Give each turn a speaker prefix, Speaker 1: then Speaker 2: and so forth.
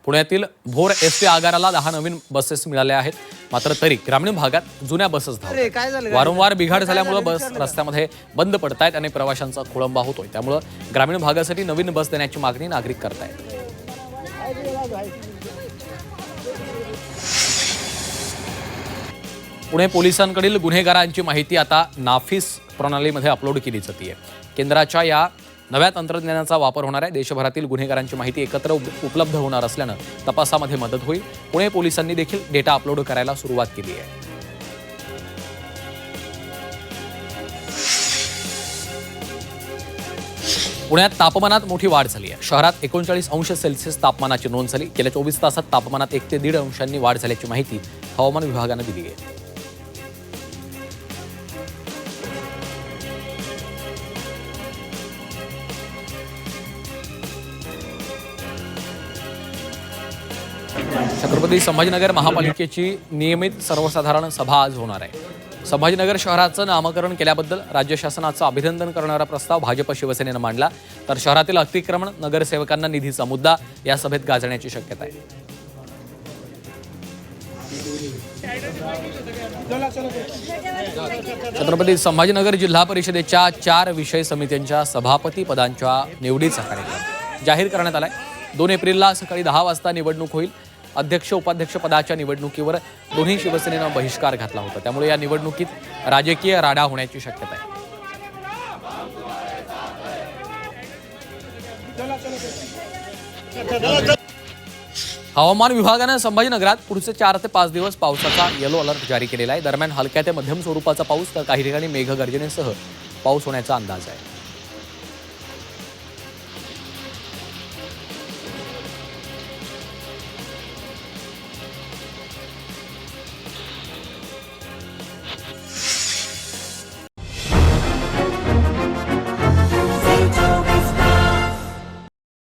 Speaker 1: पुण्यातील भोर एसटी आगाराला 10 नवीन बसेस मिळाल्या आहेत, मात्र तरी ग्रामीण भागात जुन्या बसेस धावतात। वारंवार बिघाड झाल्यामुळे बस रस्त्यामध्ये बंद पडतायत आणि प्रवाशांचा खोळंबा होतोय। त्यामुळे ग्रामीण भागासाठी नवीन बस देण्याची मागणी नागरिक करतायत। पुणे पोलिसांकडील गुन्हेगारांची माहिती आता नाफिस प्रणालीमध्ये अपलोड केली जाते। केंद्राच्या या नव्या तंत्रज्ञानाचा वापर होणार आहे। देशभरातील गुन्हेगारांची माहिती एकत्र उपलब्ध होणार असल्यानं तपासामध्ये मदत होईल। पुणे पोलिसांनी देखील डेटा अपलोड करायला सुरुवात केली आहे। पुण्यात तापमानात मोठी वाढ झाली आहे। शहरात 39 अंश सेल्सिअस तापमानाची नोंद झाली। गेल्या 24 तासात तापमानात 1 ते 1.5 अंशांनी वाढ झाल्याची माहिती हवामान विभागाने दिली आहे। छत्रपती संभाजीनगर महापालिकेची नियमित सर्वसाधारण सभा आज होणार आहे। संभाजीनगर शहराचं नामकरण केल्याबद्दल राज्य शासनाचं अभिनंदन करणारा प्रस्ताव भाजप शिवसेनेनं मांडला, तर शहरातील अतिक्रमण, नगरसेवकांना निधीचा मुद्दा या सभेत गाजण्याची शक्यता आहे। छत्रपती संभाजीनगर जिल्हा परिषदेच्या 4 विषय समित्यांच्या सभापती पदांच्या निवडीचा कार्यक्रम जाहीर करण्यात आलाय। 2 एप्रिलला सकाळी 10 वाजता निवडणूक होईल। अध्यक्ष उपाध्यक्ष पदाच्या निवडणुकीवर दोन्ही शिवसेनेनं बहिष्कार घातला होता, त्यामुळे या निवडणुकीत राजकीय राडा होण्याची शक्यता आहे। हवामान विभागानं संभाजीनगरात पुढचे 4 ते 5 दिवस पावसाचा येलो अलर्ट जारी केलेला आहे। दरम्यान हलक्या ते मध्यम स्वरूपाचा पाऊस तर काही ठिकाणी मेघगर्जनेसह पाऊस होण्याचा अंदाज आहे।